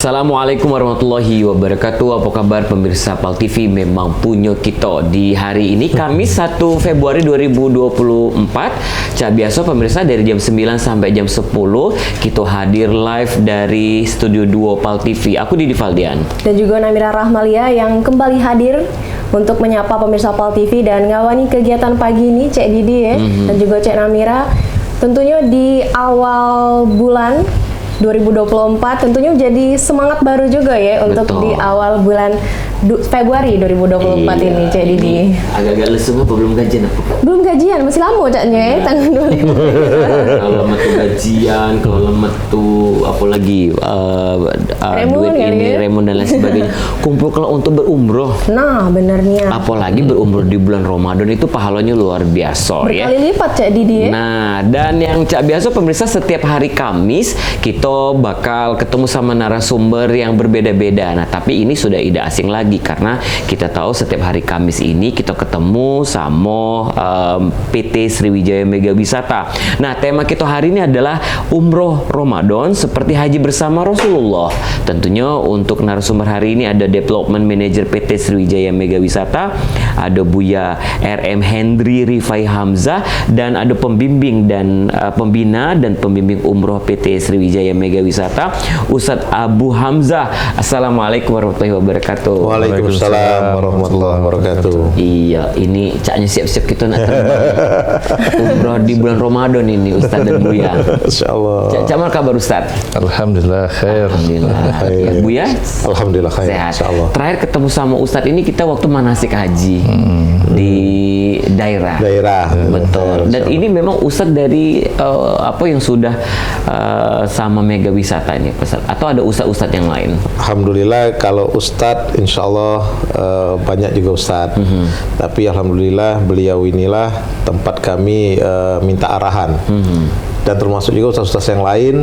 Assalamualaikum warahmatullahi wabarakatuh. Apa kabar pemirsa PAL TV? Memang punya kita di hari ini Kamis 1 Februari 2024. Cak biasa pemirsa dari jam 9 sampai jam 10 kita hadir live dari Studio 2 PAL TV. Aku Didi Faldian. Dan juga Namira Rahmalia yang kembali hadir untuk menyapa pemirsa PAL TV dan ngawani kegiatan pagi ini Cek Didi ya. Dan juga Cek Namira. Tentunya di awal bulan 2024 tentunya jadi semangat baru juga ya untuk di awal bulan Februari 2024 ini Cek Didi. Agak-agak lesu apa belum gajian apa? Belum gajian, masih lama Caknya ya, tanggal 20. Kalau metu gajian, kalau metu apalagi duit ini, remon dan lain sebagainya. Kumpul kalau untuk berumroh. Nah, benernya. Apalagi berumroh di bulan Ramadan itu pahalanya luar biasa ya. Berkali lipat Cak Didi ya. Nah, dan yang Cak biasa pemirsa setiap hari Kamis kita bakal ketemu sama narasumber yang berbeda-beda. Nah, tapi ini sudah tidak asing lagi karena kita tahu setiap hari Kamis ini kita ketemu sama PT Sriwijaya Mega Wisata. Nah, tema kita hari ini adalah Umroh Ramadan seperti haji bersama Rasulullah. Tentunya untuk narasumber hari ini ada Development Manager PT Sriwijaya Mega Wisata, ada Buya RM Hendri Rifai Hamzah, dan ada pembimbing dan pembina dan pembimbing umroh PT Sriwijaya Mega Wisata, Ustadz Abu Hamzah. Assalamualaikum warahmatullahi wabarakatuh. Waalaikumsalam warahmatullahi wabarakatuh. Iya, ini Caknya siap-siap kita nak umroh di bulan Ramadan ini Ustadz dan Buya. Insyaallah. Cak mana kabar Ustadz? Alhamdulillah khair. Alhamdulillah. Ya, Buya? Alhamdulillah khair. Sehat. Insyaallah. Terakhir ketemu sama Ustadz ini kita waktu manasik haji di daerah. Betul. Dan ini memang Ustadz dari apa yang sudah sama Mega Wisata ini, atau ada ustadz-ustadz yang lain? Alhamdulillah kalau Ustadz insyaallah banyak juga Ustadz. Tapi alhamdulillah beliau inilah tempat kami minta arahan. Dan termasuk juga ustadz-ustadz yang lain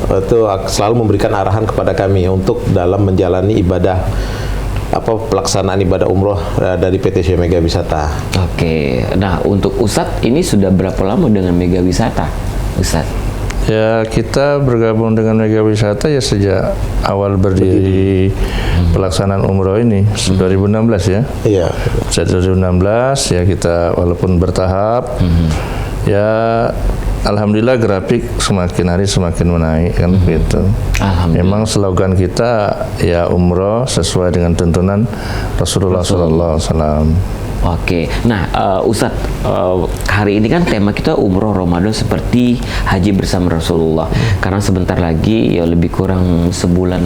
itu selalu memberikan arahan kepada kami untuk dalam menjalani ibadah pelaksanaan ibadah umroh dari PT Sriwijaya Mega Wisata. Oke. Nah, untuk Ustadz ini sudah berapa lama dengan Mega Wisata, Ustadz? Ya, kita bergabung dengan Mega Wisata ya sejak awal berdiri pelaksanaan umroh ini 2016 ya. Iya. Sejak 2016 ya kita walaupun bertahap ya alhamdulillah grafik semakin hari semakin menaik kan begitu. Memang slogan kita ya umroh sesuai dengan tuntunan Rasulullah sallallahu alaihi wasallam. Oke, nah Ustadz, hari ini kan tema kita umroh Ramadan seperti haji bersama Rasulullah. Karena sebentar lagi ya lebih kurang sebulan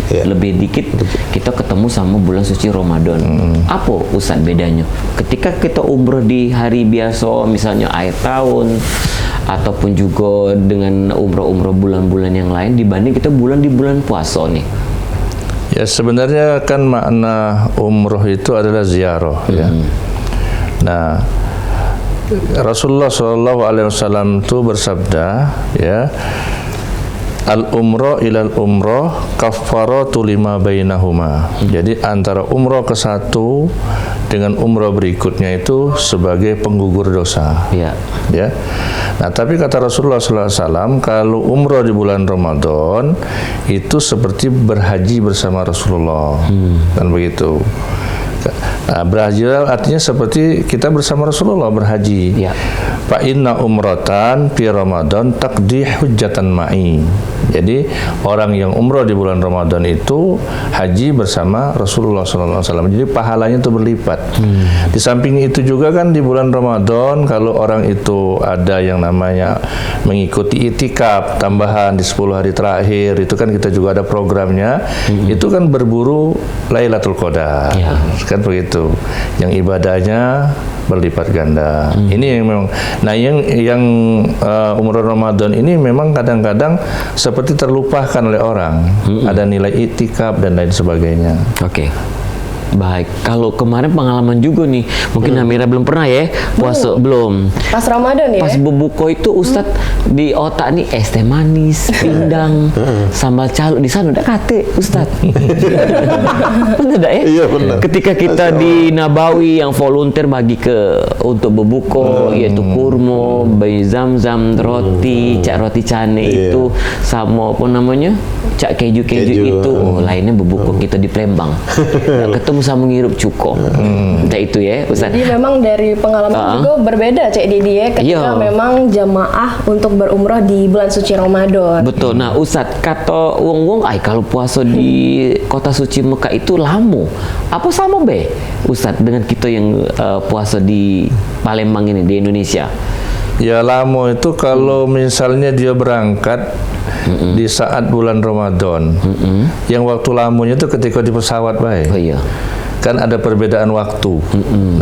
lebih dikit kita ketemu sama bulan suci Ramadan. Apa Ustadz bedanya? Ketika kita umroh di hari biasa, misalnya akhir tahun, ataupun juga dengan umroh-umroh bulan-bulan yang lain dibanding kita di bulan puasa nih. Ya sebenarnya kan makna umroh itu adalah ziarah ya. Nah, Rasulullah SAW itu bersabda ya, al-umroh ilal umroh kaffaratu lima bainahuma. Jadi antara umroh ke satu dengan umroh berikutnya itu sebagai penggugur dosa. Ya. Nah, tapi kata Rasulullah SAW, kalau umroh di bulan Ramadan itu seperti berhaji bersama Rasulullah, dan begitu. Nah, berhaji artinya seperti kita bersama Rasulullah berhaji. Fa inna umratan fi Ramadan taqdi hujjatan ma'i. Jadi orang yang umroh di bulan Ramadan itu haji bersama Rasulullah SAW. Jadi pahalanya itu berlipat. Di samping itu juga kan di bulan Ramadan kalau orang itu ada yang namanya mengikuti itikaf tambahan di 10 hari terakhir, itu kan kita juga ada programnya. Itu kan berburu Lailatul Qadar. Kan begitu. Yang ibadahnya berlipat ganda. Ini yang memang. Nah, yang umroh Ramadan ini memang kadang-kadang seperti terlupakan oleh orang. Ada nilai itikaf dan lain sebagainya. Oke. Baik, kalau kemarin pengalaman juga nih, mungkin Namira belum pernah ya puasa belum. Pas Ramadan ya? Pas berbuka itu Ustadz di otak nih es teh manis, pindang, sambal calo di sana udah kate Ustadz. Benar tak ya? Iya, benar. Ketika kita di Nabawi yang volunteer bagi untuk berbuka, yaitu kurma, bayi zam-zam, roti, cak roti cane Iya. itu sama apa namanya? Cak keju-keju Keju. itu. Oh, lainnya berbuka kita di Palembang. Nggak ketemu sama ngirup cuko. Nah itu ya Ustaz. Jadi memang dari pengalaman juga berbeda Cek Didi ya ketika Iya. memang jamaah untuk berumrah di bulan suci Ramadan. Betul. Nah Ustaz, kata wong-wong kalau puasa di kota suci Mekah itu lama. Apa sama be Ustaz dengan kita yang puasa di Palembang ini di Indonesia? Ya lamo itu kalau misalnya dia berangkat di saat bulan Ramadan, yang waktu lamunya itu ketika di pesawat baik. Oh iya. Kan ada perbedaan waktu.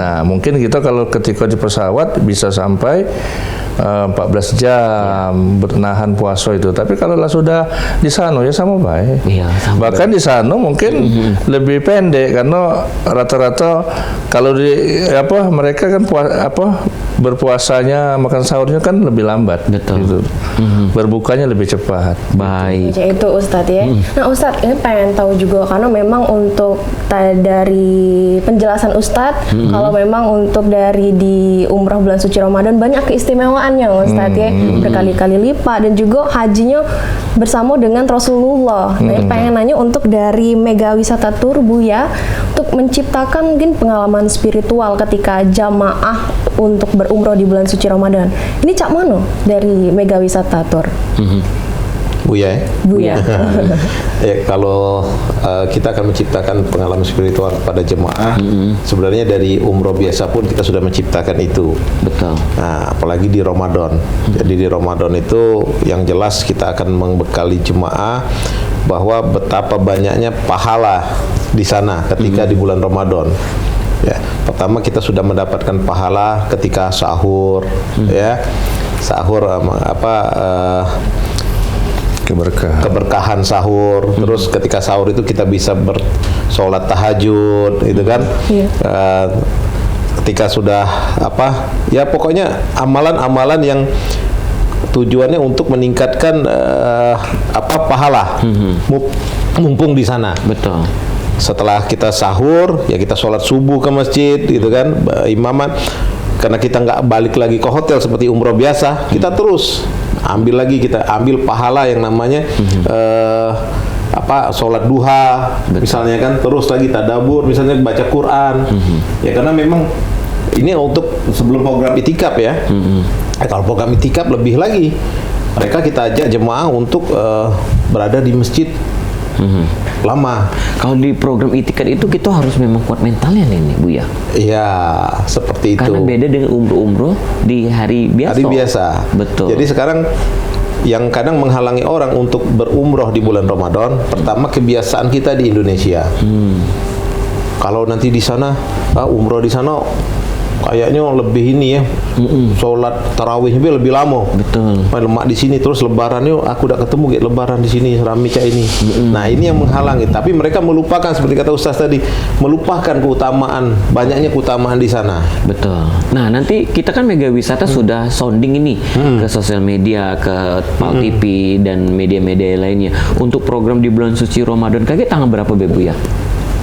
Nah mungkin kita kalau ketika di pesawat bisa sampai 14 jam bernahan puasa itu. Tapi kalau lah sudah di sana ya sama baik. Iya, sama Bahkan di sana mungkin lebih pendek karena rata-rata kalau di mereka kan berpuasanya makan sahurnya kan lebih lambat. Betul. Gitu. Berbukanya lebih cepat. Baik. Cek itu Ustadz ya. Nah Ustadz ini pengen tahu juga karena memang untuk dari penjelasan Ustadz kalau memang untuk dari di umrah bulan suci Ramadan banyak keistimewaannya Ustadz ya, berkali-kali lipat dan juga hajinya bersama dengan Rasulullah. Nah, pengen nanya untuk dari Mega Wisata Tour Buya untuk menciptakan mungkin pengalaman spiritual ketika jamaah untuk berumrah di bulan suci Ramadan. Ini cak mana dari Mega Wisata Tour? Buya ya? Buya. Ya, kalau kita akan menciptakan pengalaman spiritual pada jemaah, sebenarnya dari umroh biasa pun kita sudah menciptakan itu. Betul. Nah, apalagi di Ramadan. Jadi di Ramadan itu yang jelas kita akan membekali jemaah bahwa betapa banyaknya pahala di sana ketika di bulan Ramadan. Ya, pertama kita sudah mendapatkan pahala ketika sahur, ya, sahur keberkahan sahur. Terus ketika sahur itu kita bisa bersolat tahajud, itu kan. Iya. Ketika sudah ya pokoknya amalan-amalan yang tujuannya untuk meningkatkan pahala, mumpung di sana. Betul. Setelah kita sahur, ya kita sholat subuh ke masjid, gitu kan, imaman. Karena kita nggak balik lagi ke hotel seperti umroh biasa, kita terus kita ambil pahala yang namanya sholat duha. Betul. Misalnya kan, terus lagi tadabur, misalnya baca Quran. Ya karena memang ini untuk sebelum program itikaf ya. Kalau program itikaf lebih lagi, mereka kita ajak jemaah untuk berada di masjid lama. Kalau di program itikad itu kita harus memang kuat mentalnya nih Bu ya. Iya, seperti itu. Karena beda dengan umroh di hari biasa. Hari biasa. Betul. Jadi sekarang yang kadang menghalangi orang untuk berumroh di bulan Ramadan, pertama kebiasaan kita di Indonesia. Kalau nanti di sana umroh di sana kayaknya lebih ini ya, sholat tarawihnya lebih lama. Betul. Main lemak di sini, terus lebaran yuk aku udah ketemu gitu lebaran di sini rame kayak ini. Nah ini yang menghalangi. Tapi mereka melupakan seperti kata Ustaz tadi, melupakan banyaknya keutamaan di sana. Betul. Nah nanti kita kan Mega Wisata sudah sounding ini ke sosial media, ke PAL TV dan media-media lainnya untuk program di bulan suci Ramadan. Kayak tanggal berapa Bu ya?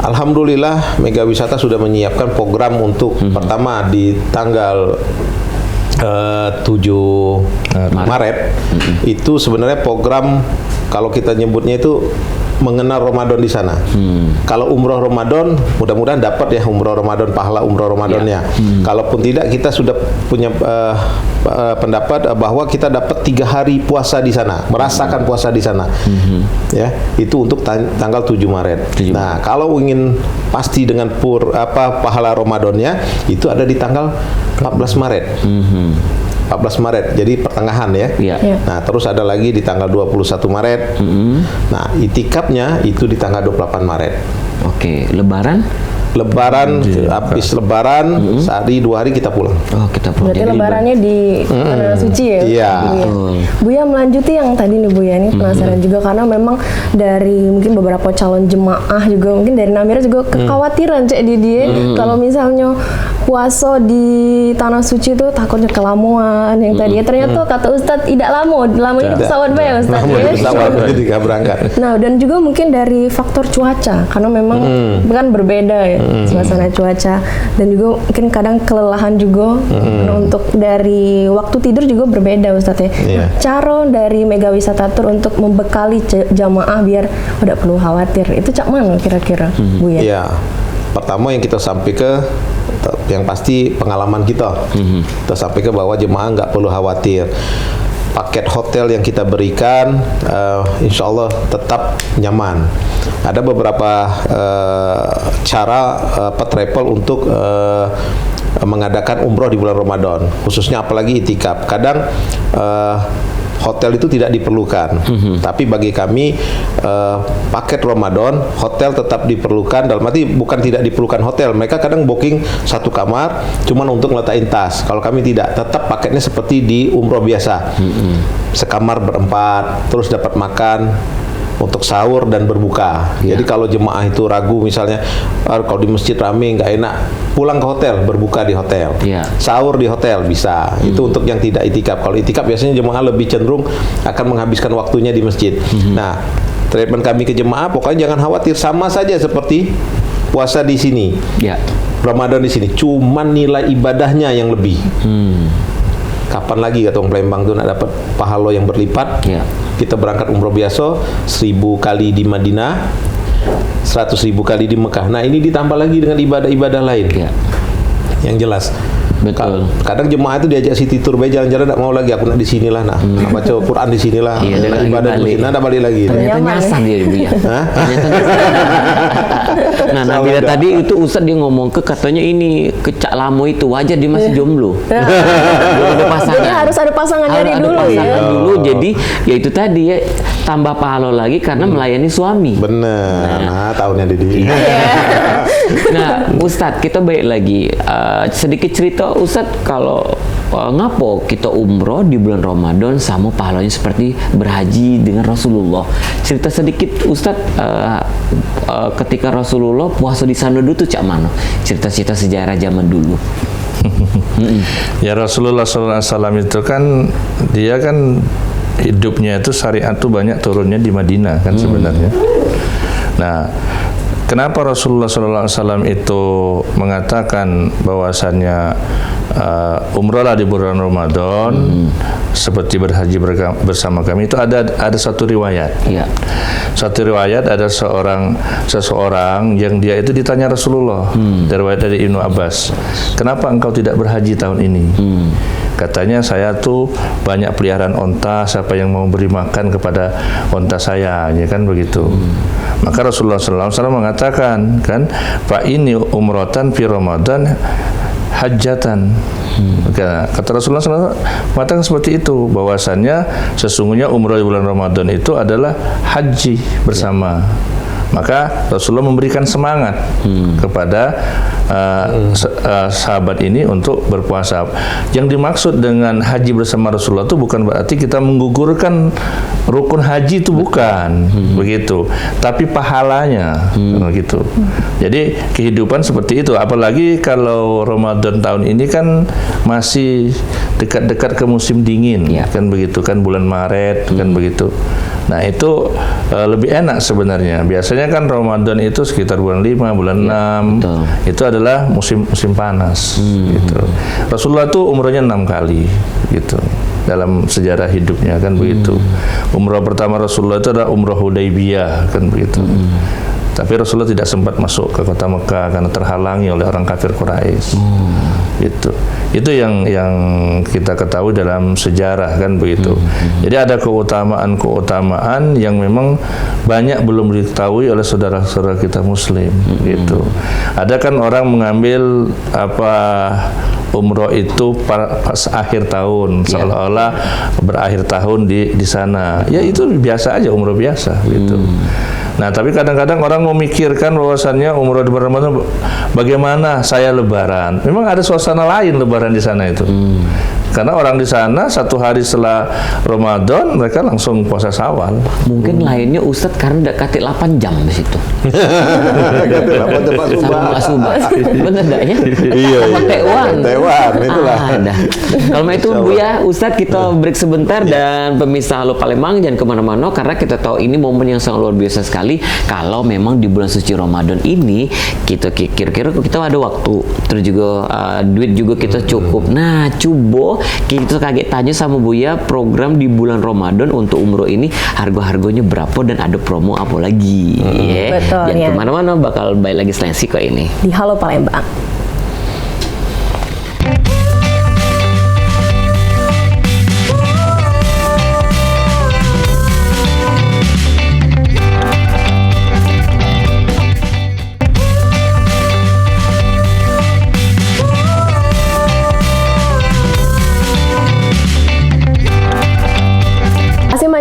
Alhamdulillah Mega Wisata sudah menyiapkan program untuk pertama di tanggal 7 Maret. Itu sebenarnya program kalau kita nyebutnya itu mengenal Ramadan di sana. Kalau umroh Ramadan, mudah-mudahan dapat ya umroh Ramadan, pahala umroh Ramadannya. Kalaupun tidak, kita sudah punya pendapat bahwa kita dapat 3 hari puasa di sana, merasakan puasa di sana. Ya, itu untuk tanggal 7 Maret. Nah, kalau ingin pasti dengan pahala Ramadannya, itu ada di tanggal 14 Maret. 14 Maret, jadi pertengahan ya. Iya. Nah, terus ada lagi di tanggal 21 Maret. Nah, itikafnya itu di tanggal 28 Maret. Oke, Lebaran? Lebaran, habis Lebaran, sehari 2 hari kita pulang. Oh, kita pulang. Berarti Jadi lebarannya di Tanah Suci ya? Iya. Buya melanjuti yang tadi nih Buya, ini penasaran juga karena memang dari mungkin beberapa calon jemaah juga, mungkin dari Namira juga kekhawatiran Cek Didi kalau misalnya puasa di Tanah Suci itu takutnya kelamuan yang tadi ya. Ternyata kata Ustadz tidak lama di pesawat Buya Ustadz Lama ya. di pesawat ketika berangkat. Nah, dan juga mungkin dari faktor cuaca karena memang kan berbeda ya suasana cuaca, dan juga mungkin kadang kelelahan juga. Nah, untuk dari waktu tidur juga berbeda Ustadz ya. Iya. Cara dari Mega Wisata Tour untuk membekali jamaah biar tidak perlu khawatir itu cak mana kira-kira Bu ya? Iya. Pertama yang kita sampai ke yang pasti pengalaman kita. Kita sampai ke bahwa jemaah nggak perlu khawatir. Paket hotel yang kita berikan insya Allah tetap nyaman. Ada beberapa cara travel untuk mengadakan umroh di bulan Ramadan, khususnya apalagi itikaf. Kadang hotel itu tidak diperlukan, tapi bagi kami paket Ramadan hotel tetap diperlukan. Dalam arti bukan tidak diperlukan hotel, mereka kadang booking 1 kamar cuman untuk ngeletain tas. Kalau kami tidak, tetap paketnya seperti di umroh biasa, sekamar berempat, terus dapat makan untuk sahur dan berbuka. Jadi kalau jemaah itu ragu misalnya kalau di masjid rame nggak enak, pulang ke hotel, berbuka di hotel, sahur di hotel bisa. Itu untuk yang tidak itikaf. Kalau itikaf biasanya jemaah lebih cenderung akan menghabiskan waktunya di masjid. Nah, treatment kami ke jemaah pokoknya jangan khawatir, sama saja seperti puasa di sini, Ramadan di sini, cuman nilai ibadahnya yang lebih. Kapan lagi kata orang Palembang tuh nak dapat pahala yang berlipat? Kita berangkat umroh biasa 1000 kali di Madinah, 100.000 kali di Mekah. Nah, ini ditambah lagi dengan ibadah-ibadah lain. Yang jelas. Betul. Kadang jemaah itu diajak city tour, jalan-jalan tak mau lagi, aku nak di sinilah, nah baca Quran di sinilah, ibadah di sini, nak balik lagi. Ternyata nyasar dia Bu ya. Ternyata nah, Nabila tadi itu Ustadz dia ngomong katanya ini kecak lamo itu wajar dia masih jomblo. Belum ada pasangan. Jadi harus ada pasangan dari dulu ya. Dulu, jadi ya itu tadi ya, tambah pahala lagi karena melayani suami. Bener. Nah, tahunnya Didi. Nah, Ustadz kita balik lagi sedikit cerita Ustadz, kalau ngapo kita umroh di bulan Ramadan sama pahalanya seperti berhaji dengan Rasulullah. Cerita sedikit Ustadz, ketika Rasulullah puasa di sana dulu tuh cak mana? Cerita-cerita sejarah zaman dulu. Ya, Rasulullah SAW itu kan dia kan hidupnya itu syariat itu banyak turunnya di Madinah kan sebenarnya. Nah, kenapa Rasulullah SAW itu mengatakan bahwasannya umrahlah di bulan Ramadan seperti berhaji bersama kami, itu ada satu riwayat. Satu riwayat ada seseorang yang dia itu ditanya Rasulullah, riwayat dari Ibnu Abbas, kenapa engkau tidak berhaji tahun ini? Katanya saya tuh banyak peliharaan onta, siapa yang mau beri makan kepada onta saya, ya kan begitu. Maka Rasulullah SAW mengatakan kan, fa ini umrotan fi Ramadan hajatan. Kata Rasulullah SAW mengatakan seperti itu, bahwasannya sesungguhnya umrah di bulan Ramadan itu adalah haji bersama. Maka Rasulullah memberikan semangat kepada sahabat ini untuk berpuasa. Yang dimaksud dengan haji bersama Rasulullah itu bukan berarti kita menggugurkan rukun haji, itu bukan begitu, tapi pahalanya begitu. Jadi kehidupan seperti itu, apalagi kalau Ramadan tahun ini kan masih dekat-dekat ke musim dingin, kan begitu kan, bulan Maret kan begitu. Nah, itu lebih enak sebenarnya. Biasanya kan Ramadan itu sekitar bulan 5, bulan 6. Itu adalah musim panas gitu. Rasulullah itu umrahnya 6 kali gitu dalam sejarah hidupnya kan begitu. Umrah pertama Rasulullah itu adalah umrah Hudaybiyah kan begitu. Tapi Rasulullah tidak sempat masuk ke kota Mekah karena terhalangi oleh orang kafir Quraisy. Itu yang kita ketahui dalam sejarah kan begitu. Jadi ada keutamaan yang memang banyak belum diketahui oleh saudara-saudara kita Muslim gitu. Ada kan orang mengambil umroh itu pas akhir tahun, seolah-olah berakhir tahun di sana. Ya itu biasa aja, umroh biasa gitu. Nah, tapi kadang-kadang orang memikirkan bahwasannya umroh di bulan Ramadan bagaimana saya lebaran. Memang ada suasana lain lebaran di sana itu. Karena orang di sana 1 hari setelah Ramadan mereka langsung puasa Syawal. Mungkin lainnya Ustadz karena udah kate 8 jam di situ. Sama Subah. Bener enggak ya? Iya, Sama Taiwan. Taiwan, itulah. Dah. Kalau itu Buya, Ustadz kita break sebentar dan pemirsa Halo Palembang jangan kemana-mana karena kita tahu ini momen yang sangat luar biasa sekali. Kalau memang di bulan suci Ramadan ini kita kira-kira kita ada waktu, terus juga duit juga kita cukup. Nah, coba kita kaget tanya sama Buya program di bulan Ramadan untuk umroh ini harga-harganya berapa dan ada promo apa lagi. Betul, Jangan ya. kemana-mana, bakal balik lagi selain Siko ini. Di Halo Palembang.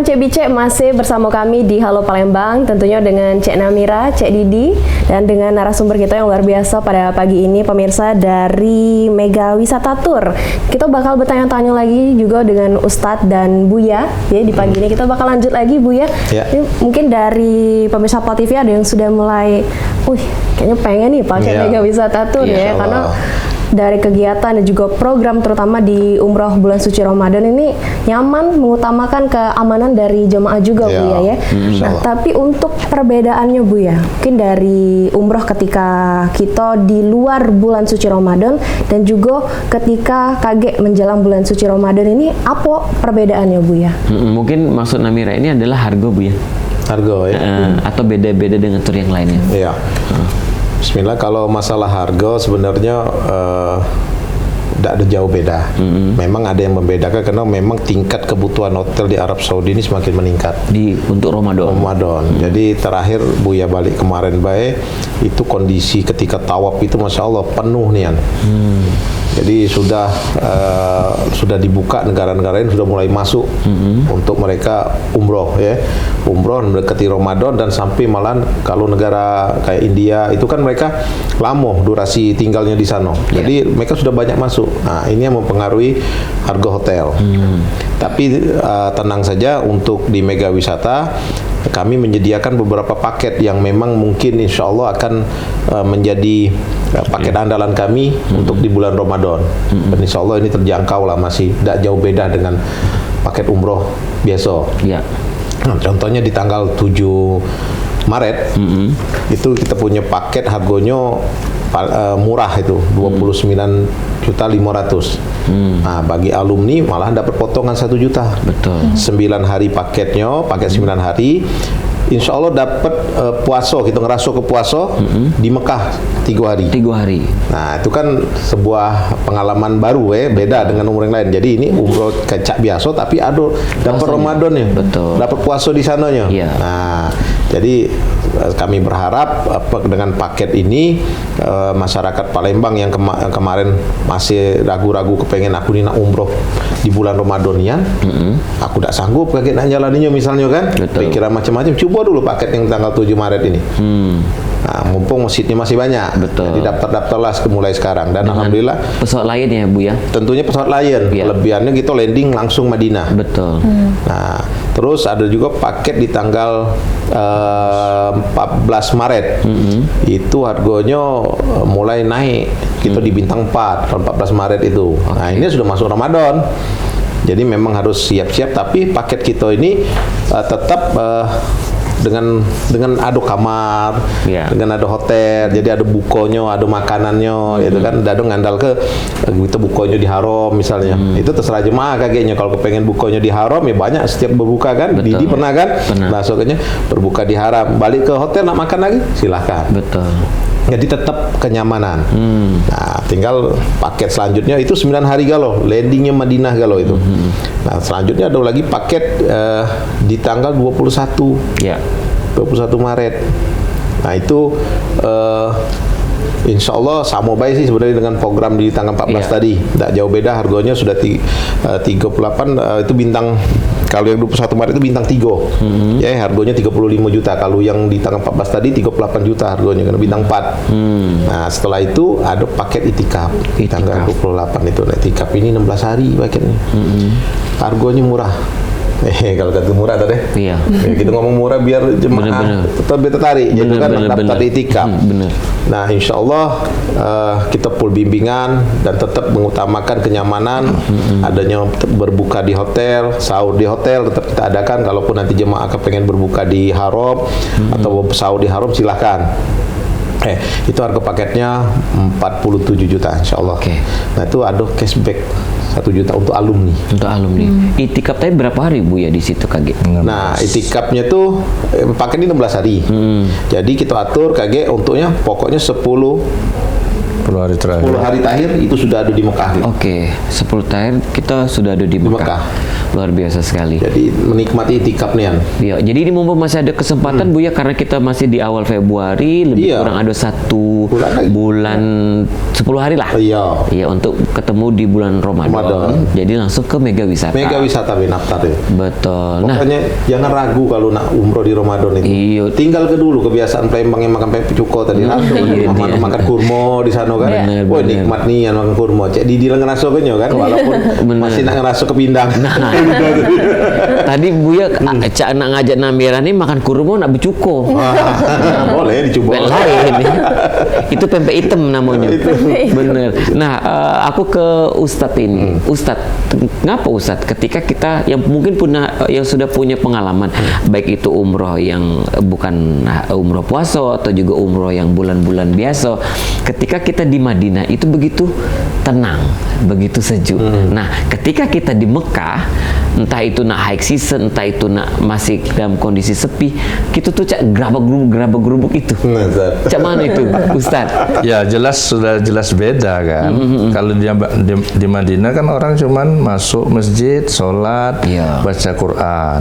Cek Bicek masih bersama kami di Halo Palembang, tentunya dengan Cek Namira, Cek Didi, dan dengan narasumber kita yang luar biasa pada pagi ini, pemirsa dari Mega Wisata Tour. Kita bakal bertanya-tanya lagi juga dengan Ustadz dan Buya. Ya, di pagi ini kita bakal lanjut lagi, Buya. Ya. Ini mungkin dari pemirsa Pal TV ada yang sudah mulai, kayaknya pengen nih pakai Ya. Mega Wisata Tour ya, Insya karena Allah. dari kegiatan dan juga program terutama di umroh bulan suci Ramadan ini nyaman, mengutamakan keamanan dari jemaah juga, Ya, Bu ya. insya Nah, Allah. tapi untuk perbedaannya, Bu ya, mungkin dari umroh ketika kita di luar bulan suci Ramadan dan juga ketika kaget menjelang bulan suci Ramadan ini, apa perbedaannya, Bu ya? Mungkin maksud Namira ini adalah harga, Bu ya. Harga ya. Atau beda-beda dengan tour yang lainnya. Iya. Bismillah, kalau masalah harga sebenarnya tidak ada jauh beda. Memang ada yang membedakan karena memang tingkat kebutuhan hotel di Arab Saudi ini semakin meningkat. Untuk Ramadan. Jadi terakhir Buya balik kemarin baik itu kondisi ketika tawaf itu Masya Allah penuh nian. Jadi sudah dibuka, negara-negara ini sudah mulai masuk untuk mereka umroh ya, umroh mendekati Ramadan dan sampai malahan kalau negara kayak India itu kan mereka lama durasi tinggalnya di sana. Jadi mereka sudah banyak masuk. Nah, ini yang mempengaruhi harga hotel. Tapi tenang saja untuk di Mega Wisata kami menyediakan beberapa paket yang memang mungkin insya Allah akan menjadi paket andalan kami untuk di bulan Ramadan. Dan insya Allah ini terjangkau lah, masih tidak jauh beda dengan paket umroh biasa. Ya. Nah, contohnya di tanggal 7 Maret itu kita punya paket harganya murah itu 29.500.000. Nah, bagi alumni malahan dapat potongan 1 juta. Betul. 9 hari paketnya, paket 9 hari. Insya Allah dapat puasa, kita ngerasa ke puasa di Mekah 3 hari. 3 hari. Nah, itu kan sebuah pengalaman baru beda dengan umroh yang lain. Jadi ini umroh kecak biasa tapi ada dapat Ramadan ya. Betul. Dapat puasa di sananya. Iya. Nah, jadi kami berharap dengan paket ini masyarakat Palembang yang kemarin masih ragu-ragu kepengen aku nih nak umroh di bulan Ramadan ya. Aku tidak sanggup kaget nak jalaninya misalnya kan. Betul. Pikiran macam-macam. Coba dulu paket yang tanggal 7 Maret ini. Nah, mumpung masjidnya masih banyak. Betul. Jadi daftar-daftarlah mulai sekarang dan alhamdulillah Pesawat lain ya, Bu ya. tentunya pesawat Lion. Iya. Kelebihannya kita landing langsung Madinah. Betul. Nah, terus ada juga paket di tanggal 14 Maret. Itu harganya mulai naik. Kita di bintang 4 tahun 14 Maret itu. Nah, ini sudah masuk Ramadan. Jadi memang harus siap-siap, tapi paket kita ini tetap dengan ada kamar, Ya. dengan ada hotel, jadi ada bukonya, ada makanannya, gitu kan. Ada ngandal ke kita bukonya di haram misalnya. Itu terserah jemaah kayaknya. Kalau kepengen bukonya di haram ya banyak setiap berbuka kan. Betul. Didi pernah kan? Pernah. Masuknya berbuka di haram. Balik ke hotel nak makan lagi, silahkan. Betul. Jadi tetap kenyamanan. Nah, tinggal paket selanjutnya itu 9 hari galau, landingnya Madinah galau itu. Nah, selanjutnya ada lagi paket di tanggal 21 Ya. 21 Maret. Nah, itu Insya Allah sama baik sih sebenarnya dengan program di tanggal 14 Iya. tadi. Tidak jauh beda, harganya sudah 38 itu bintang. Kalau yang 21 Maret itu bintang 3. Ya, harganya 35 juta. Kalau yang di tanggal 14 tadi 38 juta harganya karena bintang 4. Nah, setelah itu ada paket itikaf. Di tanggal 28 itu. Nah, itikaf ini 16 hari paketnya. Harganya murah. Kalau kata murah tadi. Iya. Ya, kita ngomong murah biar jemaah Bener-bener. tetap tertarik. Jadi kan daftar di itikaf. Bener. Nah, insya Allah kita full bimbingan dan tetap mengutamakan kenyamanan. Adanya berbuka di hotel, sahur di hotel tetap kita adakan. Kalaupun nanti jemaah pengen berbuka di haram atau sahur di haram, silahkan. Itu harga paketnya 47 juta, insya Allah. Oke. Nah, itu ada cashback 1 juta untuk alumni. Untuk alumni. Itikaf tadi berapa hari Bu ya di situ KG? Nah, itikafnya tuh paketnya 16 hari. Jadi kita atur KG untuknya pokoknya 10 hari terakhir. 10 hari terakhir itu sudah ada di Mekah. Oke, 10 tahun kita sudah ada di Mekah. Mekah. Luar biasa sekali. Jadi menikmati itikaf nih. Ya, jadi ini mumpung masih ada kesempatan Bu ya, karena kita masih di awal Februari, lebih Iya. kurang ada 1 Bulan lagi. bulan 10 hari lah. Iya. Iya, untuk ketemu di bulan Ramadan. Ramadan. Jadi langsung ke Mega Wisata. Mega wisata Benaftar ya. Betul. Nah, Pokoknya jangan ragu kalau nak umroh di Ramadan itu. Iya. Tinggal ke dulu kebiasaan Palembang yang makan pempek cuko tadi. Langsung Iya, makan, iya. makan kurma di sana kan. Bener, Wah, bener. nikmat nih yang makan kurma. Cek di dilang ngerasa kan walaupun Bener. masih nak ngerasa kepindang. tadi Buya cak nak ngajak Namira nih makan kurma nak becuko. Boleh dicoba. Lain. Itu pempek hitam namanya. Bener. Nah, aku ke Ustadz ini. Ustadz, ngapa Ustadz? Ketika kita yang mungkin yang sudah punya pengalaman, baik itu umroh yang bukan umroh puasa atau juga umroh yang bulan-bulan biasa, ketika kita di Madinah itu begitu tenang, begitu sejuk. Nah, ketika kita di Mekah, entah itu nak high season, entah itu nak masih dalam kondisi sepi, kita tuh cak gerabak-gerubuk itu. Nah, Zat. Cak mana itu, Ustadz? Ya sudah jelas beda kan. Kalau di Madinah kan orang cuman masuk masjid, sholat, Iya. baca Quran,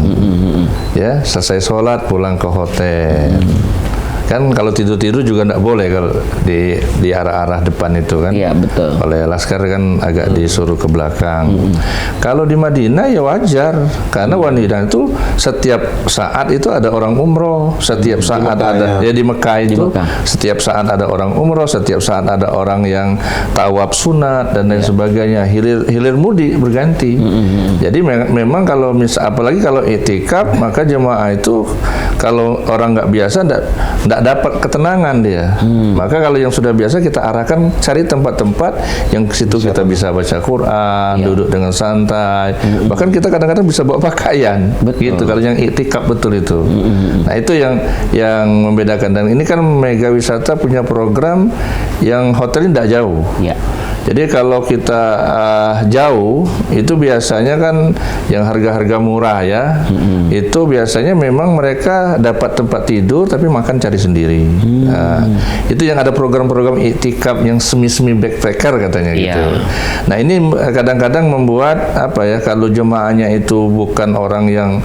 ya selesai sholat pulang ke hotel. Kan kalau tidur-tidur juga tidak boleh kalau di arah-arah depan itu kan. Iya, betul. Oleh laskar kan agak disuruh ke belakang. Kalau di Madinah ya wajar karena wanita itu setiap saat itu ada orang umroh, setiap saat Mekah, ada ya. di Mekah itu Mekah. setiap saat ada orang umroh, setiap saat ada orang yang tawaf sunat dan lain sebagainya. Hilir mudik berganti. Jadi memang kalau apalagi kalau itikaf maka jemaah itu kalau orang nggak biasa nggak dapat ketenangan dia. Maka kalau yang sudah biasa kita arahkan cari tempat-tempat yang ke situ kita bisa baca Quran, duduk dengan santai. Bahkan kita kadang-kadang bisa bawa pakaian. Betul. Gitu kalau yang iktikaf betul itu. Nah, itu yang membedakan. Dan ini kan Mega Wisata punya program yang hotelnya tidak jauh. Ya. Jadi kalau kita jauh itu biasanya kan yang harga-harga murah ya, itu biasanya memang mereka dapat tempat tidur tapi makan cari sendiri. Nah, itu yang ada program-program iktikaf yang semi-semi backpacker katanya Iya. gitu. Nah, ini kadang-kadang membuat apa ya, kalau jemaahnya itu bukan orang yang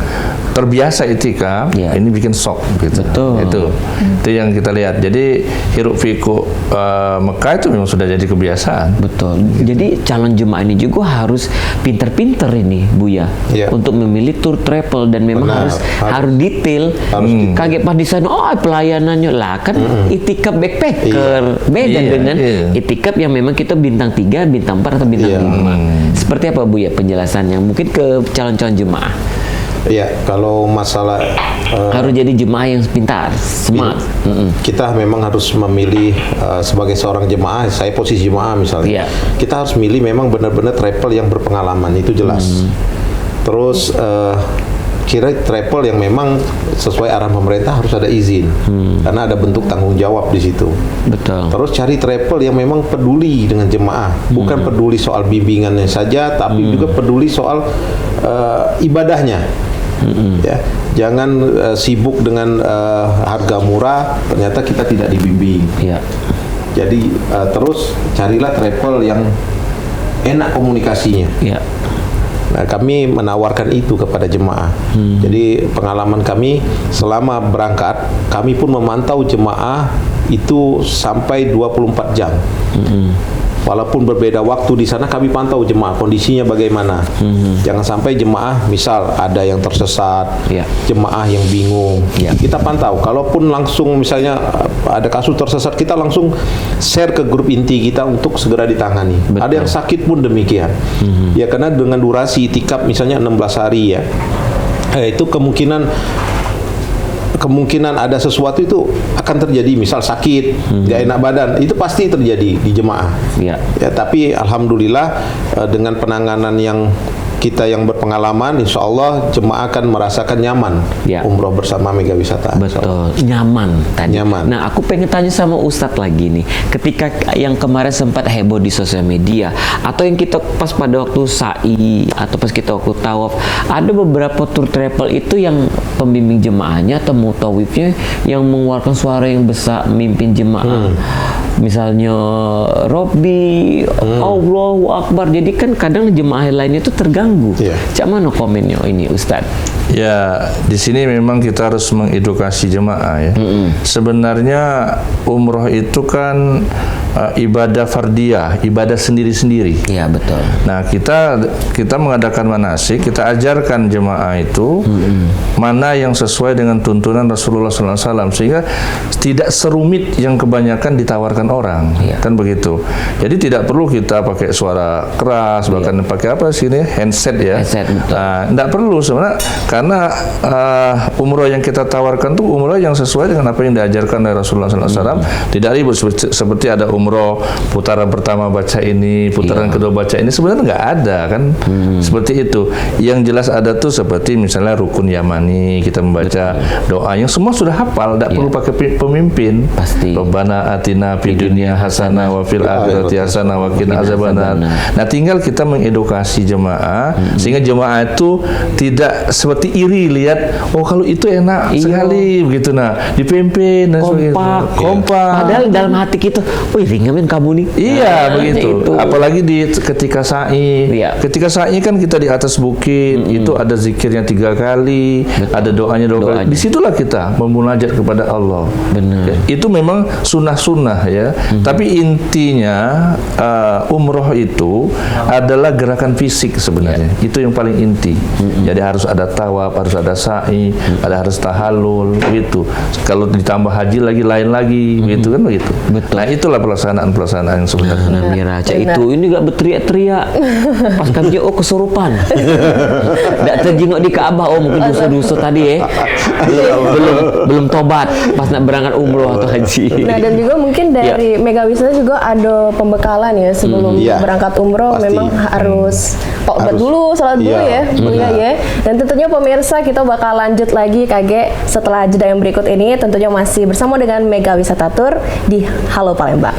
terbiasa iktikaf, Iya. ini bikin shock gitu. Betul. Itu yang kita lihat. Jadi hiruk pikuk Mekah itu memang sudah jadi kebiasaan. Betul. Jadi calon jemaah ini juga harus pinter-pinter ini, Buya, Iya. untuk memilih tour travel dan memang Benar. harus detail. Harus detail. Kaget pas di sana, oh pelayanannya lah kan itikaf backpacker, beda Iya, dengan iya. itikaf yang memang kita bintang 3, bintang 4 atau bintang Iya. 5. Seperti apa Buya penjelasannya? Mungkin ke calon-calon jemaah. Iya, kalau masalah Harus jadi jemaah yang pintar, smart. kita memang harus memilih sebagai seorang jemaah, saya posisi jemaah misalnya, Iya. kita harus milih memang benar-benar travel yang berpengalaman, itu jelas. Terus kira travel yang memang sesuai arahan pemerintah harus ada izin, karena ada bentuk tanggung jawab di situ. Betul. Terus cari travel yang memang peduli dengan jemaah, bukan peduli soal bimbingannya saja, tapi juga peduli soal ibadahnya. Ya, jangan sibuk dengan harga murah, ternyata kita tidak dibimbing. Ya. Jadi terus carilah travel yang enak komunikasinya. Ya. Nah, kami menawarkan itu kepada jemaah. Jadi pengalaman kami selama berangkat, kami pun memantau jemaah itu sampai 24 jam. Walaupun berbeda waktu di sana, kami pantau jemaah kondisinya bagaimana. Jangan sampai jemaah misal ada yang tersesat, jemaah yang bingung. Kita pantau. Kalaupun langsung misalnya ada kasus tersesat, kita langsung share ke grup inti kita untuk segera ditangani. Betul. Ada yang sakit pun demikian. Ya, karena dengan durasi itikaf misalnya 16 hari ya. Itu kemungkinan ada sesuatu itu akan terjadi, misal sakit, nggak enak badan, itu pasti terjadi di jemaah. Ya, tapi alhamdulillah dengan penanganan yang kita yang berpengalaman, insya Allah jemaah akan merasakan nyaman umroh bersama Mega Wisata. Betul, nyaman tadi. Nyaman. Nah, aku pengen tanya sama Ustadz lagi nih, ketika yang kemarin sempat heboh di sosial media, atau yang kita pas pada waktu sa'i, atau pas kita waktu tawaf, ada beberapa tour travel itu yang pembimbing jemaahnya atau mutawifnya yang mengeluarkan suara yang besar memimpin jemaah. Misalnya Robbi, Allahu Akbar. Jadi kan kadang jemaah lainnya itu terganggu. Cak mana komennya ini Ustadz? Ya, di sini memang kita harus mengedukasi jemaah ya. Sebenarnya umroh itu kan ibadah fardiyah, ibadah sendiri-sendiri. Iya, betul. Nah, kita mengadakan manasik, kita ajarkan jemaah itu mana yang sesuai dengan tuntunan Rasulullah SAW, sehingga tidak serumit yang kebanyakan ditawarkan orang, kan begitu. Jadi tidak perlu kita pakai suara keras, bahkan pakai apa sini handset ya. Headset, betul. Nah, tidak perlu sebenarnya, karena umroh yang kita tawarkan tuh umroh yang sesuai dengan apa yang diajarkan oleh Rasulullah SAW. Tidak ribut seperti ada umroh putaran pertama baca ini, putaran kedua baca ini, sebenarnya nggak ada kan. Seperti itu. Yang jelas ada tuh seperti misalnya rukun Yamani, kita membaca doa yang semua sudah hafal, tidak perlu pakai pemimpin. Pasti. Rabbana atina fid dunya hasanah wa fil akhirati hasanah wa qina azabannar. Nah, tinggal kita mengedukasi jemaah sehingga jemaah itu tidak seperti iri lihat, oh kalau itu enak sekali begitu, nah dipimpin dan kompak. Padahal dalam hati kita, wih ringamin kamu nih. Iya, begitu. Apalagi ketika sa'i. Ketika sa'i kan kita di atas bukit, itu ada zikirnya 3 kali, ada doanya 2 kali. Disitulah kita memunajat kepada Allah. Benar. Itu memang sunnah-sunnah ya. Tapi intinya umroh itu adalah gerakan fisik sebenarnya. Itu yang paling inti. Jadi harus ada tawaf, harus ada sa'i, harus tahallul gitu. Kalau ditambah haji lagi lain lagi, gitu kan begitu. Betul. Nah, itulah pelaksanaan yang sebenarnya. Nah, Mira, itu ini nggak berteriak-teriak pas kami kesurupan. Nggak terjenguk di Ka'bah, mungkin dosa-dosa tadi belum tobat pas nak berangkat umroh atau haji. Nah, dan juga mungkin dari Mega Wisata juga ada pembekalan ya sebelum berangkat umroh. Pasti. Memang harus tobat dulu, salat dulu ya, Buya ya. Dan tentunya pemirsa, kita bakal lanjut lagi Kage setelah jeda yang berikut ini, tentunya masih bersama dengan Mega Wisata Tour di Halo Palembang.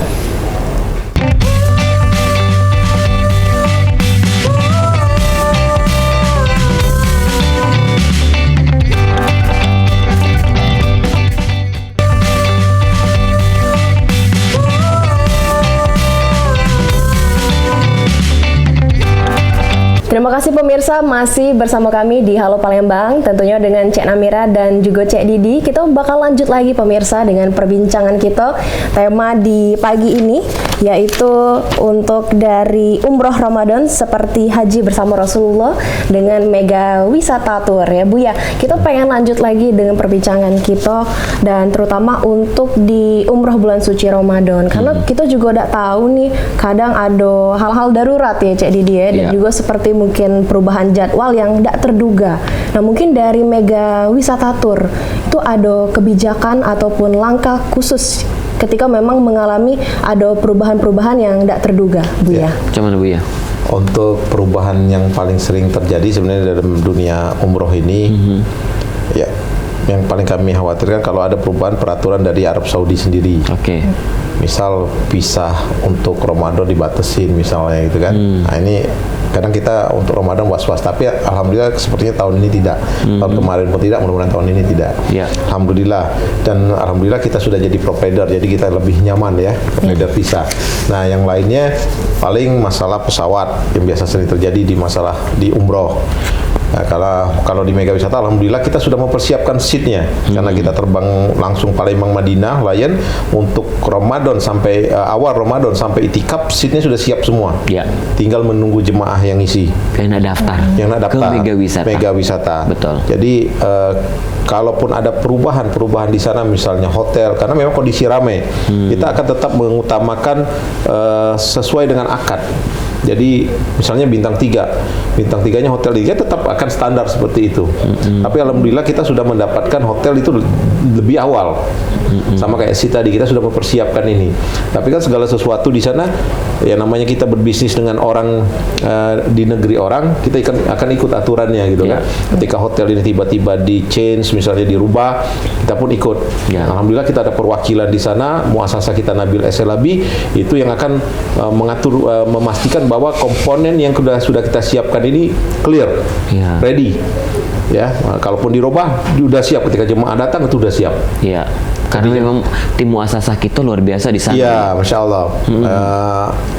Terima kasih pemirsa, masih bersama kami di Halo Palembang, tentunya dengan Cek Namira dan juga Cek Didi. Kita bakal lanjut lagi pemirsa dengan perbincangan kita. Tema di pagi ini yaitu untuk dari umroh Ramadan seperti haji bersama Rasulullah dengan Mega Wisata Tour ya Bu ya. Kita pengen lanjut lagi dengan perbincangan kita, dan terutama untuk di umroh bulan suci Ramadan, karena kita juga udah tahu nih kadang ada hal-hal darurat ya Cek Didi ya, dan juga seperti mungkin perubahan jadwal yang tidak terduga. Nah, mungkin dari Mega Wisata Tour itu ada kebijakan ataupun langkah khusus ketika memang mengalami ada perubahan-perubahan yang tidak terduga, Bu ya. Cuman Bu ya. Untuk perubahan yang paling sering terjadi sebenarnya dalam dunia umroh ini, ya yang paling kami khawatirkan kalau ada perubahan peraturan dari Arab Saudi sendiri. Oke. Misal visa untuk Ramadan dibatasin misalnya gitu kan. Nah ini kadang kita untuk Ramadan was-was, tapi alhamdulillah sepertinya tahun ini tidak. Tahun kemarin pun tidak, mudah-mudahan tahun ini tidak. Ya. Alhamdulillah, dan alhamdulillah kita sudah jadi provider, jadi kita lebih nyaman ya provider visa. Nah yang lainnya paling masalah pesawat yang biasa sering terjadi di umroh. Nah, kalau di Mega Wisata, alhamdulillah kita sudah mempersiapkan seatnya karena kita terbang langsung Palembang Madinah Lion untuk Ramadan sampai awal Ramadan sampai itikaf, seatnya sudah siap semua. Ya. Tinggal menunggu jemaah yang isi, Yang nak daftar. ke Mega Wisata. Mega Wisata. Betul. Jadi kalaupun ada perubahan di sana, misalnya hotel, karena memang kondisi ramai, kita akan tetap mengutamakan sesuai dengan akad. Jadi misalnya bintang 3-nya hotel 3 tetap akan standar seperti itu. Tapi alhamdulillah kita sudah mendapatkan hotel itu lebih awal. Sama kayak si tadi, kita sudah mempersiapkan ini. Tapi kan segala sesuatu di sana, ya namanya kita berbisnis dengan orang di negeri orang, kita akan ikut aturannya gitu kan. Ketika hotel ini tiba-tiba di change, misalnya dirubah, kita pun ikut. Alhamdulillah kita ada perwakilan di sana, muasasah kita Nabil Eselabi, itu yang akan mengatur, memastikan bahwa komponen yang sudah kita siapkan ini clear, ready. Ya, kalaupun dirubah, sudah siap ketika jemaah datang itu sudah siap. Iya. Karena memang tim muasasah kita luar biasa di sana. Iya, Masya Allah.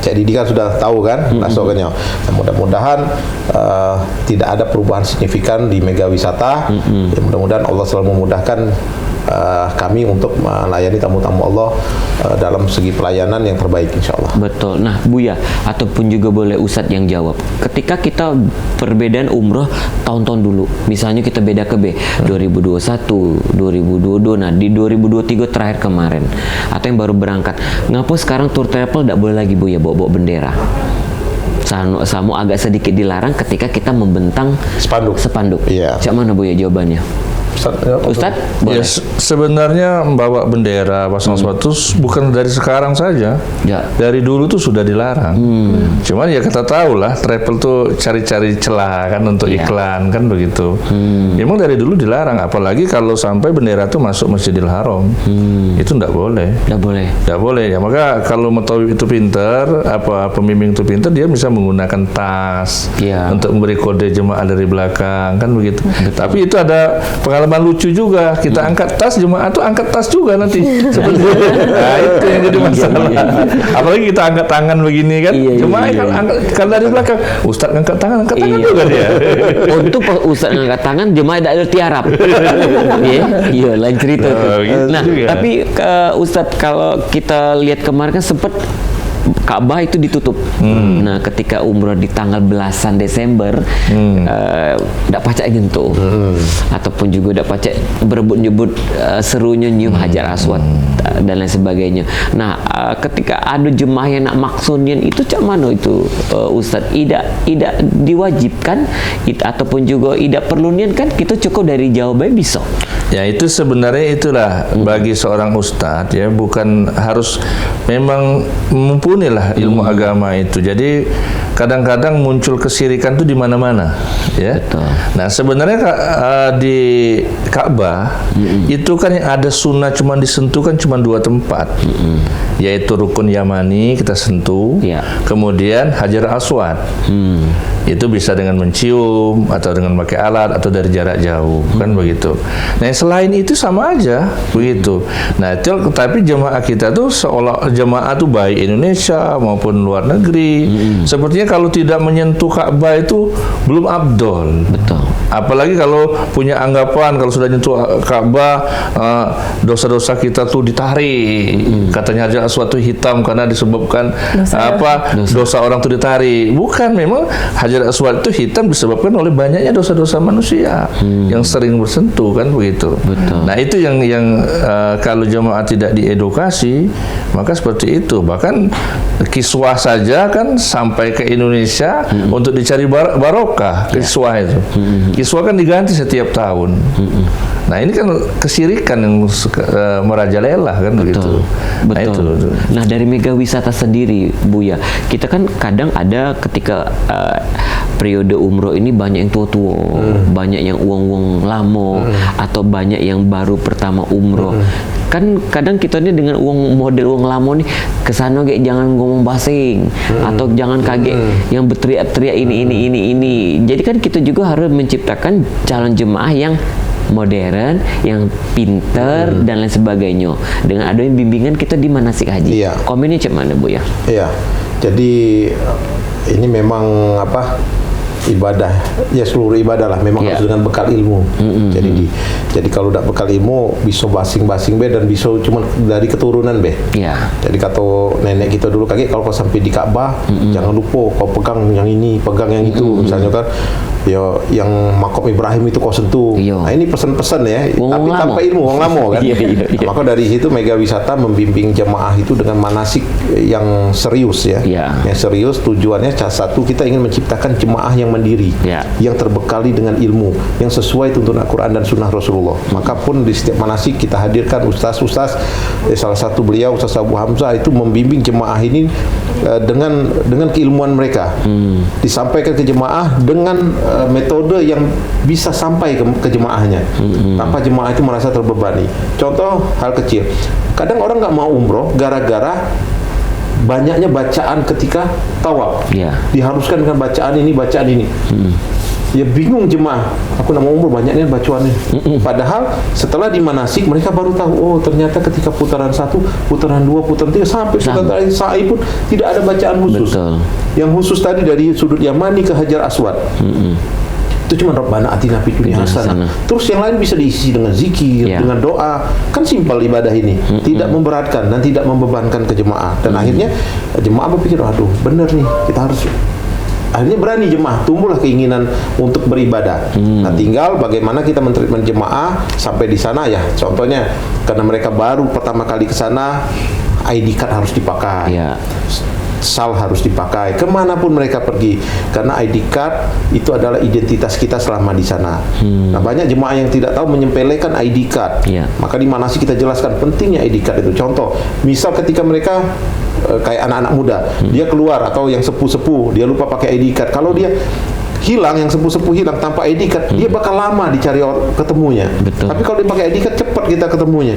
Cik Didi kan sudah tahu kan pasokannya. Nah, mudah-mudahan tidak ada perubahan signifikan di Mega Wisata. Ya, mudah-mudahan Allah selalu memudahkan kami untuk melayani tamu-tamu Allah dalam segi pelayanan yang terbaik, insya Allah. Betul. Nah, Buya, ataupun juga boleh Ustadz yang jawab. Ketika kita perbedaan umroh tahun-tahun dulu, misalnya kita beda ke B, 2021, 2022, nah di 2023 terakhir kemarin, atau yang baru berangkat, ngapa sekarang tour travel tidak boleh lagi Buya bawa bendera? Samu agak sedikit dilarang ketika kita membentang spanduk. Iya. Cak mana Buya jawabannya? Ustadz, boleh? Ya, sebenarnya membawa bendera, pasang sepatu bukan dari sekarang saja. Ya. Dari dulu tuh sudah dilarang. Cuman ya kita tahu lah, travel tuh cari-cari celah kan untuk iklan kan begitu. Memang dari dulu dilarang, apalagi kalau sampai bendera tuh masuk Masjidil Haram. Itu enggak boleh. Enggak boleh ya. Maka kalau metawi itu pintar, pembimbing itu pintar, dia bisa menggunakan tas untuk memberi kode jemaah dari belakang kan begitu. Tapi itu ada pengalaman lucu juga, kita angkat tas, jemaah tuh angkat tas juga nanti seperti itu. Nah itu yang jadi masalah. Apalagi kita angkat tangan begini kan, jemaah kan angkat kalau dari belakang, Ustadz angkat tangan juga dia. Untuk Ustadz angkat tangan, jemaah tidak ada tiarap. Iya, lain cerita. Nah, tapi Ustadz kalau kita lihat kemarin kan sempat Ka'bah itu ditutup. Nah, ketika umroh di tanggal belasan Desember, tidak pacak nyentuh, ataupun juga tidak pacak berebut-nyebut serunya nyium Hajar Aswad dan lain sebagainya. Nah, ketika ada jemaah yang nak maksudin itu, cak mana itu Ustadz? Tidak diwajibkan, ataupun juga tidak perlu nian kan? Kita cukup dari jawabannya bisa. Ya itu sebenarnya itulah bagi seorang ustadz ya, bukan harus memang mumpuni lah ilmu agama itu. Jadi kadang-kadang muncul kesirikan tuh di mana-mana ya. Betul. Nah sebenarnya di Ka'bah itu kan yang ada sunnah cuma disentuh kan cuma 2 tempat, yaitu rukun Yamani kita sentuh, kemudian Hajar Aswad. Itu bisa dengan mencium atau dengan pakai alat atau dari jarak jauh kan begitu. Nah selain itu sama aja begitu. Nah itu, tapi jemaah kita tuh seolah jemaah tuh baik Indonesia maupun luar negeri, sepertinya kalau tidak menyentuh Ka'bah itu belum afdol. Betul. Apalagi kalau punya anggapan kalau sudah nyentuh Ka'bah dosa-dosa kita tuh ditarik. Katanya Hajar Aswad itu hitam karena disebabkan dosa orang tuh ditarik. Bukan, memang Hajar Aswad itu hitam disebabkan oleh banyaknya dosa-dosa manusia yang sering bersentuh kan begitu. Betul. Nah itu yang kalau jemaah tidak diedukasi maka seperti itu. Bahkan kiswah saja kan sampai ke Indonesia untuk dicari barokah. Kiswah itu, kiswah kan diganti setiap tahun. Nah ini kan kesirikan yang merajalela kan begitu. Nah, Betul. itu. Nah, dari mega wisata sendiri, Buya, kita kan kadang ada ketika periode umroh ini banyak yang tua-tua, banyak yang uang-uang lama, atau banyak yang baru pertama umroh. Kan kadang kita ini dengan model uang lama nih kesana kayak jangan ngomong basing atau jangan kaget yang berteriak-teriak ini. Jadi kan kita juga harus menciptakan calon jemaah yang modern, yang pinter dan lain sebagainya. Dengan adanya bimbingan kita di manasik haji. Iya. Komennya cek mana, Bu ya? Iya. Jadi ini memang ibadah, ya seluruh ibadah lah memang harus dengan bekal ilmu. Jadi kalau udah bekal ilmu bisa basing-basing be dan bisa cuma dari keturunan be. Iya. Jadi kata nenek kita dulu kaget kalau kau sampai di Ka'bah jangan lupa kau pegang yang ini, pegang yang itu. Misalnya kan ya yang makom Ibrahim itu kau sentuh. Iya. Nah ini pesan-pesan ya, Wong tapi lama. tanpa ilmu, wong lama kan. Iya. Maka dari situ Mega Wisata membimbing jemaah itu dengan manasik yang serius ya. Iya. Yang serius tujuannya satu, kita ingin menciptakan jemaah yang mandiri, Ya. yang terbekali dengan ilmu, yang sesuai tuntunan Al-Quran dan Sunnah Rasulullah. Maka pun di setiap manasik kita hadirkan ustaz-ustaz, salah satu beliau Ustaz Abu Hamzah itu membimbing jemaah ini dengan keilmuan mereka, disampaikan ke jemaah dengan metode yang bisa sampai ke jemaahnya, tanpa jemaah itu merasa terbebani. Contoh hal kecil, kadang orang nggak mau umroh gara-gara banyaknya bacaan ketika tawaf. Iya. Diharuskan dengan bacaan ini. Ya bingung jemaah, aku nak mau umroh banyaknya bacaannya. Padahal setelah di manasik mereka baru tahu, oh ternyata ketika putaran 1, putaran 2, putaran 3 sampai putaran terakhir sa'i pun tidak ada bacaan khusus. Betul. Yang khusus tadi dari sudut Yamani ke Hajar Aswad. Itu cuma Rabbana atina fid dunya hasanah. Terus yang lain bisa diisi dengan zikir, Ya. dengan doa. Kan simpel ibadah ini, tidak memberatkan dan tidak membebankan ke jemaah. Dan akhirnya jemaah berpikir, aduh benar nih, kita harus. Akhirnya berani jemaah, tumbuhlah keinginan untuk beribadah. Nah, tinggal bagaimana kita mentreatment jemaah sampai di sana ya. Contohnya karena mereka baru pertama kali ke sana, ID card harus dipakai. Iya. SAL harus dipakai kemanapun mereka pergi, karena ID card itu adalah identitas kita selama di sana. Nah, banyak jemaah yang tidak tahu menyempelekan ID card. Iya. Maka di mana sih kita jelaskan pentingnya ID card itu. Contoh, misal ketika mereka kayak anak-anak muda, dia keluar atau yang sepuh-sepuh, dia lupa pakai ID card. Kalau dia hilang, yang sepuh-sepuh hilang tanpa ID card, dia bakal lama dicari ketemunya. Betul. Tapi kalau dia pakai ID card, cepat kita ketemunya.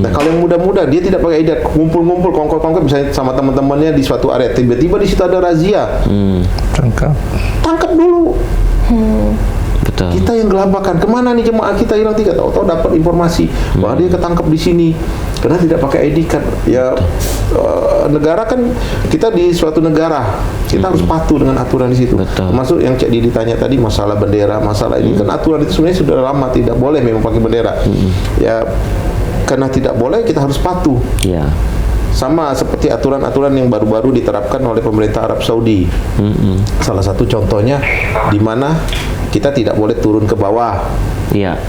Nah, kalau yang muda-muda dia tidak pakai ID card, ngumpul-ngumpul, kongkol-kongkol misalnya sama teman-temannya di suatu area, tiba-tiba di situ ada razia. Tangkap dulu. Betul. Kita yang gelabakan, kemana nih jemaah kita hilang, tidak tahu dapat informasi bahwa dia ketangkep di sini karena tidak pakai ID card. Ya negara kan, kita di suatu negara kita harus patuh dengan aturan di situ. Betul. Termasuk yang Cik Didi tanya tadi masalah bendera, masalah ini kan aturan itu sebenarnya sudah lama tidak boleh memang pakai bendera. Ya karena tidak boleh kita harus patuh. Iya. Sama seperti aturan-aturan yang baru-baru diterapkan oleh pemerintah Arab Saudi. Salah satu contohnya di mana kita tidak boleh turun ke bawah, Iya.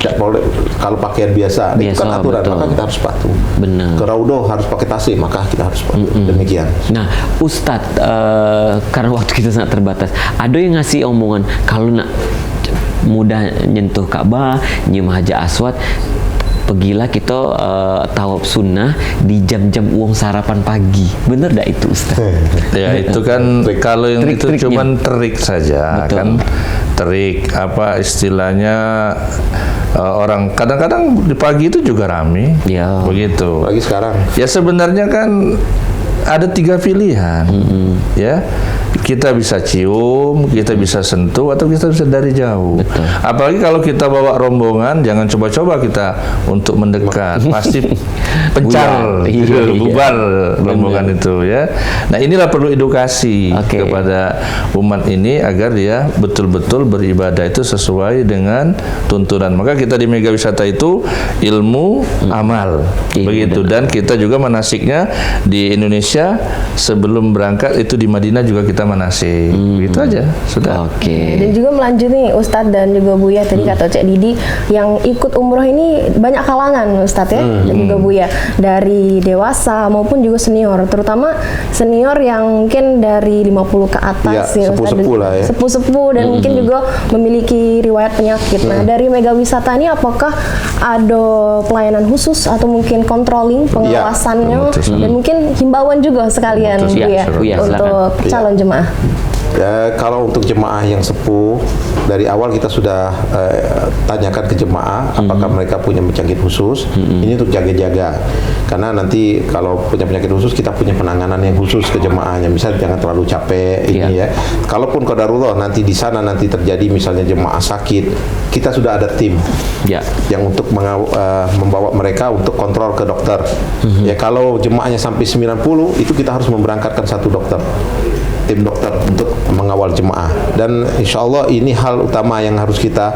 tidak boleh kalau pakaian biasa. Itu kan aturan, betul. maka kita harus patuh. Benar. Ke Raudoh harus pakai tasik, maka kita harus patuh. Demikian. Nah, Ustadz, karena waktu kita sangat terbatas, ada yang ngasih omongan kalau nak mudah nyentuh Ka'bah, nyium Hajar Aswad, pergilah kita tawaf sunnah di jam-jam uang sarapan pagi. Bener dak itu, Ustaz? Ya itu kan kalau yang itu Trik-triknya. cuman trik saja. Betul. Kan trik apa istilahnya, orang kadang-kadang di pagi itu juga rame. Ya. Begitu. Lagi sekarang. Ya sebenarnya kan ada 3 pilihan. Ya. Kita bisa cium, kita bisa sentuh, atau kita bisa dari jauh. Betul. Apalagi kalau kita bawa rombongan, jangan coba-coba kita untuk mendekat. Pasti pencar, Bubar. Iya. bubar rombongan itu ya. Nah inilah perlu edukasi Oke. kepada umat ini agar dia betul-betul beribadah itu sesuai dengan tuntunan. Maka kita di Mega Wisata itu ilmu, amal, Iya, begitu. Dan kita juga manasiknya di Indonesia sebelum berangkat itu di Madinah juga kita manasik. Gitu aja, sudah. Oke. Dan juga melanjut nih Ustadz dan juga Buya tadi kata Cek Didi yang ikut umroh ini banyak kalangan Ustadz ya dan juga Buya, dari dewasa maupun juga senior, terutama senior yang mungkin dari 50 ke atas Ya, Ustadz, sepuh-sepuh lah ya. sepuh-sepuh dan mungkin juga memiliki riwayat penyakit. Nah, dari Mega Wisata ini apakah ada pelayanan khusus atau mungkin controlling pengawasannya dan mungkin himbauan juga sekalian Betul, Bu ya, ya, Bu ya, untuk silakan. calon jemaah? Ya, kalau untuk jemaah yang sepuh, dari awal kita sudah tanyakan ke jemaah apakah mereka punya penyakit khusus. Ini untuk jaga-jaga, karena nanti kalau punya penyakit khusus kita punya penanganan yang khusus ke jemaahnya. Misal jangan terlalu capek ini ya. Kalaupun qadarullah nanti di sana nanti terjadi misalnya jemaah sakit, kita sudah ada tim Ya. yang untuk membawa mereka untuk kontrol ke dokter. Ya, kalau jemaahnya sampai 90 itu kita harus memberangkatkan satu dokter, tim dokter untuk mengawal jemaah. Dan insya Allah ini hal utama yang harus kita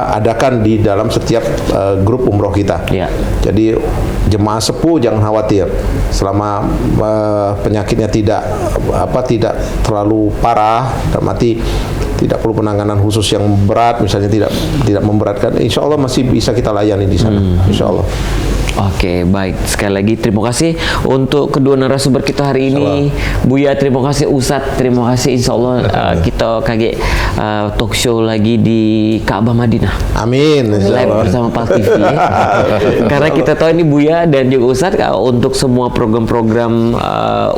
adakan di dalam setiap grup umroh kita. Ya. Jadi jemaah sepuh jangan khawatir, selama penyakitnya tidak terlalu parah, dan mati tidak perlu penanganan khusus yang berat, misalnya tidak memberatkan, insya Allah masih bisa kita layani di sana, insya Allah. Oke, baik. Sekali lagi terima kasih untuk kedua narasumber kita hari ini. Buya, terima kasih. Ustadz, terima kasih. Insya Allah kita kaget talk show lagi di Ka'bah Madinah. Amin. insya Live Allah. bersama Pal TV ya. Karena kita tahu ini Buya dan juga Ustadz untuk semua program-program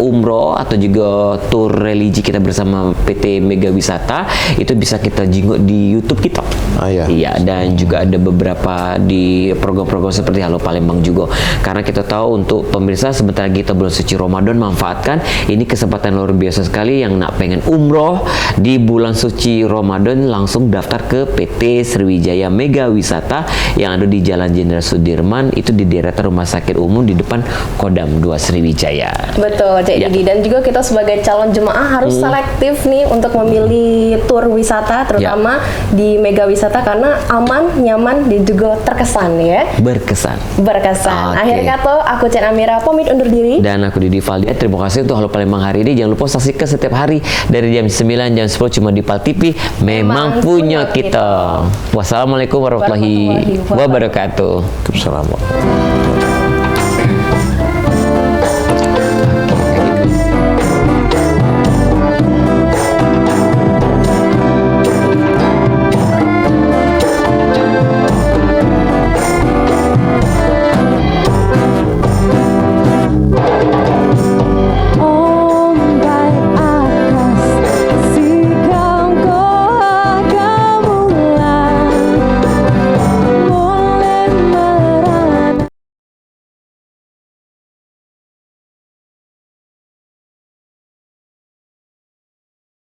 umroh atau juga tour religi kita bersama PT Mega Wisata itu bisa kita jenguk di YouTube kita. Iya. Iya, dan juga ada beberapa di program-program seperti Halo Palembang juga. Karena kita tahu untuk pemirsa sebentar lagi kita bulan suci Ramadan, manfaatkan ini kesempatan luar biasa sekali. Yang nak pengen umroh di bulan suci Ramadan langsung daftar ke PT Sriwijaya Mega Wisata yang ada di Jalan Jenderal Sudirman, itu di daerah Rumah Sakit Umum di depan Kodam 2 Sriwijaya. Betul, Cek Ya. Didi. Dan juga kita sebagai calon jemaah harus selektif nih untuk memilih tur wisata, terutama di Mega Wisata, karena aman, nyaman, dan juga terkesan ya. Berkesan. Berkesan. Oke. Akhir kata, aku Cek Amira pamit undur diri. Dan aku Didi Valdia, terima kasih untuk Halo Palembang hari ini. Jangan lupa saksikan setiap hari dari jam 9, jam 10 cuma di Pal TV. Memang punya kita. Wassalamualaikum warahmatullahi wabarakatuh. Assalamualaikum.